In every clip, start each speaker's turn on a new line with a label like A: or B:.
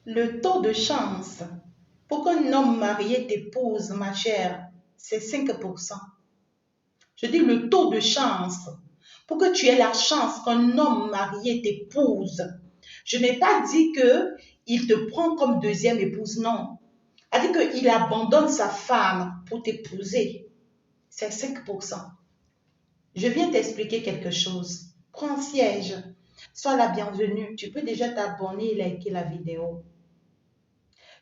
A: Le taux de chance pour qu'un homme marié t'épouse, ma chère, c'est 5%. Je dis le taux de chance pour que tu aies la chance qu'un homme marié t'épouse. Je n'ai pas dit qu'il te prend comme deuxième épouse, non. A dit qu'il abandonne sa femme pour t'épouser. C'est 5%. Je viens t'expliquer quelque chose. Prends siège. Sois la bienvenue. Tu peux déjà t'abonner et liker la vidéo.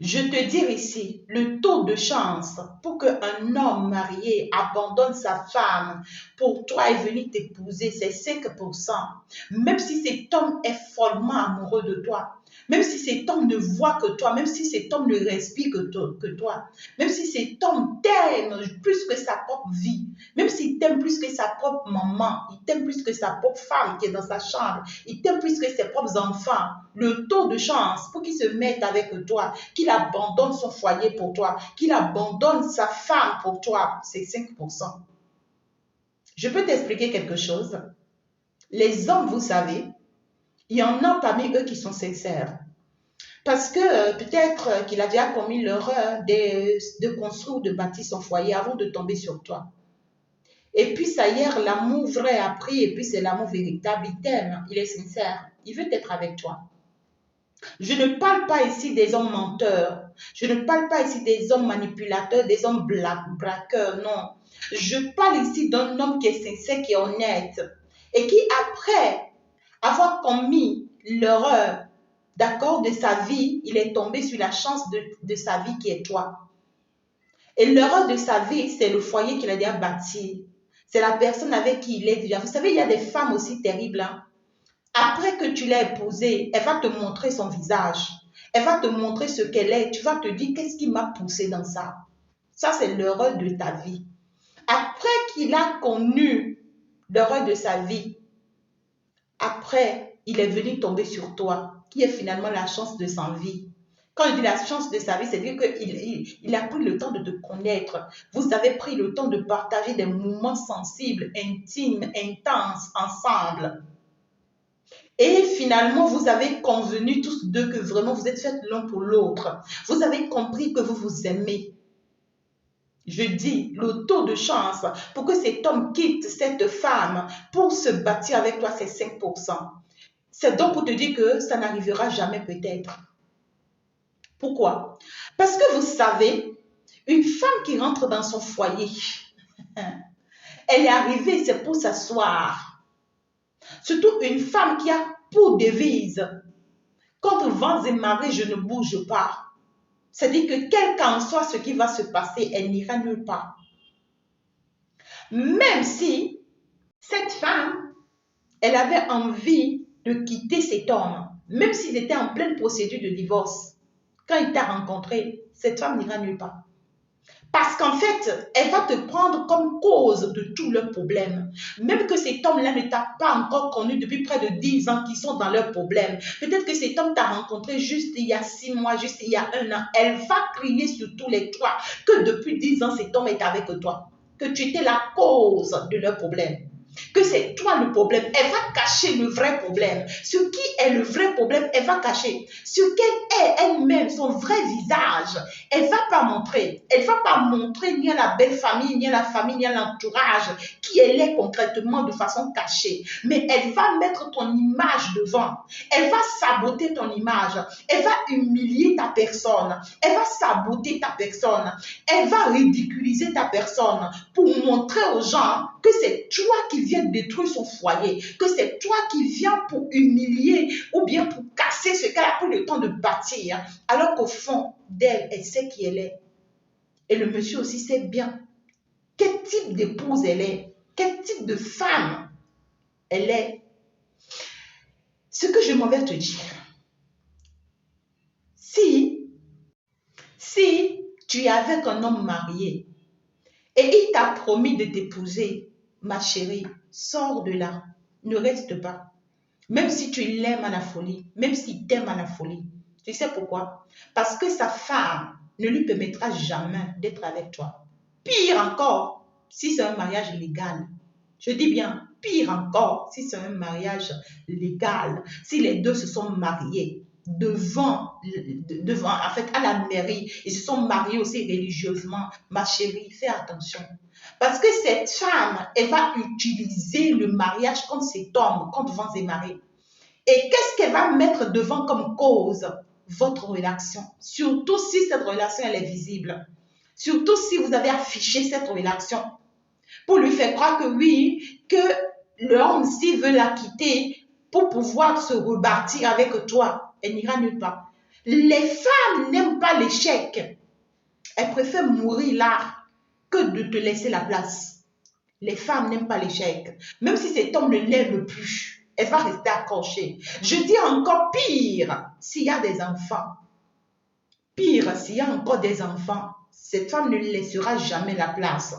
A: Je te dis ici, le taux de chance pour qu'un homme marié abandonne sa femme pour toi et venir t'épouser, c'est 5%. Même si cet homme est follement amoureux de toi, même si cet homme ne voit que toi, même si cet homme ne respire que toi, même si cet homme t'aime plus que sa propre vie, même s'il t'aime plus que sa propre maman, il t'aime plus que sa propre femme qui est dans sa chambre, il t'aime plus que ses propres enfants, le taux de chance pour qu'il se mette avec toi, qu'il abandonne son foyer pour toi, qu'il abandonne sa femme pour toi, c'est 5%. Je peux t'expliquer quelque chose. Les hommes, vous savez, il y en a parmi eux qui sont sincères. Parce que peut-être qu'il a déjà commis l'erreur de construire ou de bâtir son foyer avant de tomber sur toi. Et puis ça y est, l'amour vrai a pris et puis c'est l'amour véritable. Il t'aime, il est sincère, il veut être avec toi. Je ne parle pas ici des hommes menteurs. Je ne parle pas ici des hommes manipulateurs, des hommes braqueurs, non. Je parle ici d'un homme qui est sincère, qui est honnête et qui, après avoir commis l'erreur, d'accord, de sa vie, il est tombé sur la chance de sa vie qui est toi. Et l'erreur de sa vie, c'est le foyer qu'il a déjà bâti. C'est la personne avec qui il est déjà. Vous savez, il y a des femmes aussi terribles, hein. Après que tu l'as épousée, elle va te montrer son visage. Elle va te montrer ce qu'elle est. Tu vas te dire, qu'est-ce qui m'a poussé dans ça? Ça, c'est l'erreur de ta vie. Après qu'il a connu l'erreur de sa vie, après, il est venu tomber sur toi, qui est finalement la chance de sa vie. Quand je dis la chance de sa vie, c'est-à-dire qu'il a pris le temps de te connaître. Vous avez pris le temps de partager des moments sensibles, intimes, intenses ensemble. Et finalement, vous avez convenu tous deux que vraiment vous êtes faits l'un pour l'autre. Vous avez compris que vous vous aimez. Je dis, le taux de chance pour que cet homme quitte cette femme pour se bâtir avec toi, c'est 5%. C'est donc pour te dire que ça n'arrivera jamais peut-être. Pourquoi? Parce que vous savez, une femme qui rentre dans son foyer, elle est arrivée, c'est pour s'asseoir. Surtout une femme qui a pour devise, contre vents et marées, je ne bouge pas. C'est-à-dire que quel qu'en soit ce qui va se passer, elle n'ira nulle part. Même si cette femme, elle avait envie de quitter cet homme, même s'il était en pleine procédure de divorce, quand il t'a rencontré, cette femme n'ira nulle part. Parce qu'en fait, elle va te prendre comme cause de tous leurs problèmes. Même que cet homme-là ne t'a pas encore connu depuis près de 10 ans qu'ils sont dans leurs problèmes. Peut-être que cet homme t'a rencontré juste il y a 6 mois, juste il y a 1 an. Elle va crier sur tous les toits que depuis 10 ans, cet homme est avec toi. Que tu étais la cause de leurs problèmes. Que c'est toi le problème. Elle va cacher le vrai problème. Ce qui est le vrai problème, elle va cacher. Ce qu'elle est elle-même, son vrai visage, elle ne va pas montrer. Elle ne va pas montrer ni à la belle famille, ni à la famille, ni à l'entourage qui elle est concrètement de façon cachée. Mais elle va mettre ton image devant. Elle va saboter ton image. Elle va humilier ta personne. Elle va saboter ta personne. Elle va ridiculiser ta personne pour montrer aux gens que c'est toi qui viens détruire son foyer, que c'est toi qui viens pour humilier ou bien pour casser ce qu'elle a pris le temps de bâtir, alors qu'au fond d'elle, elle sait qui elle est. Et le monsieur aussi sait bien quel type d'épouse elle est, quel type de femme elle est. Ce que je m'en vais te dire, si tu es avec un homme marié et il t'a promis de t'épouser, ma chérie, sors de là, ne reste pas. Même si tu l'aimes à la folie, même s'il t'aime à la folie. Tu sais pourquoi? Parce que sa femme ne lui permettra jamais d'être avec toi. Pire encore, si c'est un mariage légal. Je dis bien, pire encore, si c'est un mariage légal, si les deux se sont mariés. en fait, à la mairie. Ils se sont mariés aussi religieusement. Ma chérie, fais attention. Parce que cette femme, elle va utiliser le mariage contre cet homme, contre vents et marées. Et qu'est-ce qu'elle va mettre devant comme cause? Votre relation. Surtout si cette relation, elle est visible. Surtout si vous avez affiché cette relation pour lui faire croire que oui, que l'homme, s'il veut la quitter pour pouvoir se rebâtir avec toi, elle n'ira nulle part. Les femmes n'aiment pas l'échec. Elles préfèrent mourir là que de te laisser la place. Les femmes n'aiment pas l'échec. Même si cet homme ne l'aime plus, elle va rester accrochée. Je dis encore pire, s'il y a des enfants. Pire, s'il y a encore des enfants, cette femme ne laissera jamais la place.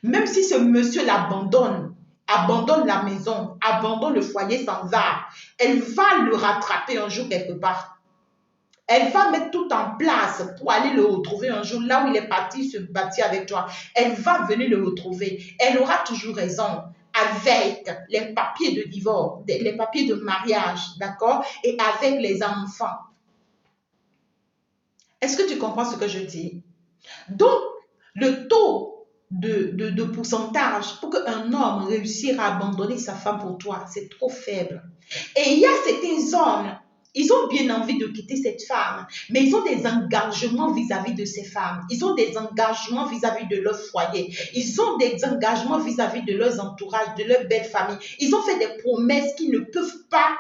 A: Même si ce monsieur l'abandonne, abandonne la maison, abandonne le foyer, s'en va, elle va le rattraper un jour quelque part. Elle va mettre tout en place pour aller le retrouver un jour là où il est parti se bâtir avec toi. Elle va venir le retrouver. Elle aura toujours raison avec les papiers de divorce, les papiers de mariage, d'accord? Et avec les enfants. Est-ce que tu comprends ce que je dis? Donc, le taux de pourcentage pour qu'un homme réussisse à abandonner sa femme pour toi, c'est trop faible. Et il y a certains hommes, ils ont bien envie de quitter cette femme, mais ils ont des engagements vis-à-vis de ces femmes. Ils ont des engagements vis-à-vis de leur foyer. Ils ont des engagements vis-à-vis de leurs entourages, de leur belle famille. Ils ont fait des promesses qu'ils ne peuvent pas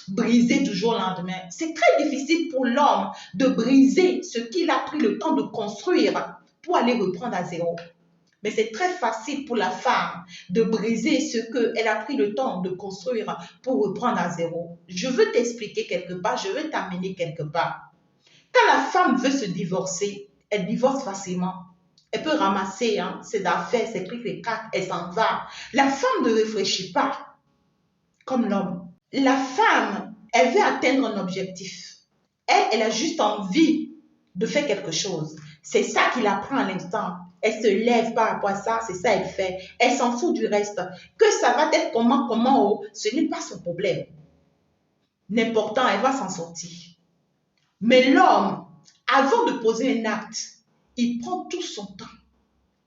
A: briser du jour au lendemain. C'est très difficile pour l'homme de briser ce qu'il a pris le temps de construire pour aller reprendre à zéro. Mais c'est très facile pour la femme de briser ce qu'elle a pris le temps de construire pour reprendre à zéro. Je veux t'expliquer quelque part, je veux t'amener quelque part. Quand la femme veut se divorcer, elle divorce facilement. Elle peut ramasser ses affaires, ses trucs, les craques, elle s'en va. La femme ne réfléchit pas comme l'homme. La femme, elle veut atteindre un objectif. Elle a juste envie de faire quelque chose. C'est ça qui la prend à l'instant. Elle se lève par rapport à ça, c'est ça qu'elle fait. Elle s'en fout du reste. Que ça va être comment, ce n'est pas son problème. N'importe, elle va s'en sortir. Mais l'homme, avant de poser un acte, il prend tout son temps.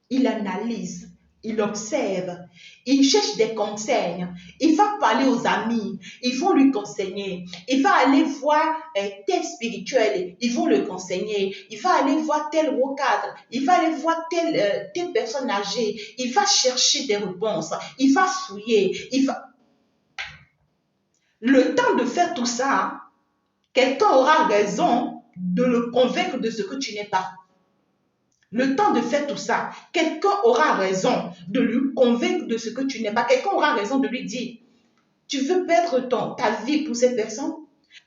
A: Il analyse, il observe, il cherche des conseils, il va parler aux amis, ils vont lui conseiller, il va aller voir tel spirituel, ils vont le conseiller, il va aller voir tel cadre, il va aller voir telle personne âgée, il va chercher des réponses, il va fouiller, Le temps de faire tout ça, quelqu'un aura raison de le convaincre de ce que tu n'es pas. Le temps de faire tout ça, quelqu'un aura raison de lui convaincre de ce que tu n'es pas. Quelqu'un aura raison de lui dire, tu veux perdre ta vie pour cette personne?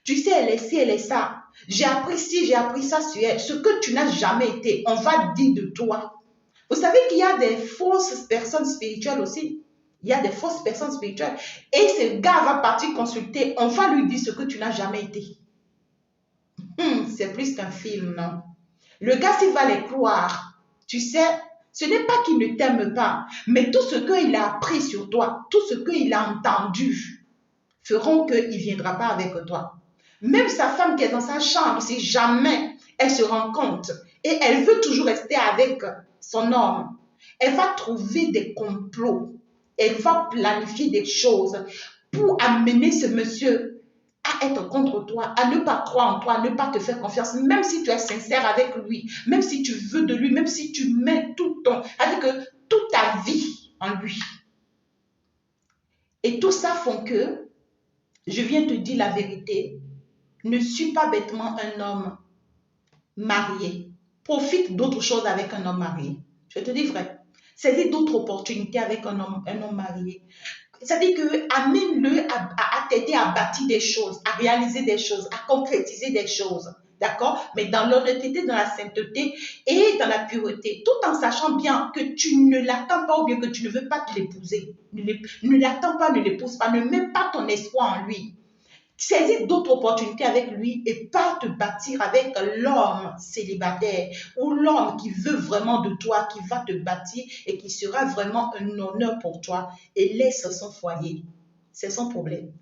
A: Tu sais, elle est ci, elle est ça. J'ai appris ci, j'ai appris ça sur elle. Ce que tu n'as jamais été, on va dire de toi. Vous savez qu'il y a des fausses personnes spirituelles aussi. Il y a des fausses personnes spirituelles. Et ce gars va partir consulter, on va lui dire ce que tu n'as jamais été. C'est plus qu'un film, non? Le gars, s'il va les croire, tu sais, ce n'est pas qu'il ne t'aime pas, mais tout ce qu'il a appris sur toi, tout ce qu'il a entendu, feront qu'il ne viendra pas avec toi. Même sa femme qui est dans sa chambre, si jamais elle se rend compte et elle veut toujours rester avec son homme, elle va trouver des complots, elle va planifier des choses pour amener ce monsieur à être contre toi, à ne pas croire en toi, à ne pas te faire confiance, même si tu es sincère avec lui, même si tu veux de lui, même si tu mets toute ta vie en lui. Et tout ça font que, je viens te dire la vérité, ne suis pas bêtement un homme marié. Profite d'autres choses avec un homme marié. Je te dis vrai. Saisis d'autres opportunités avec un homme marié. C'est-à-dire que amène-le à t'aider à bâtir des choses, à réaliser des choses, à concrétiser des choses. D'accord? Mais dans l'honnêteté, dans la sainteté et dans la pureté, tout en sachant bien que tu ne l'attends pas ou bien que tu ne veux pas l'épouser. Ne l'attends pas, ne l'épouse pas, ne mets pas ton espoir en lui. Saisis d'autres opportunités avec lui et pas te bâtir avec l'homme célibataire ou l'homme qui veut vraiment de toi, qui va te bâtir et qui sera vraiment un honneur pour toi et laisse son foyer. C'est son problème.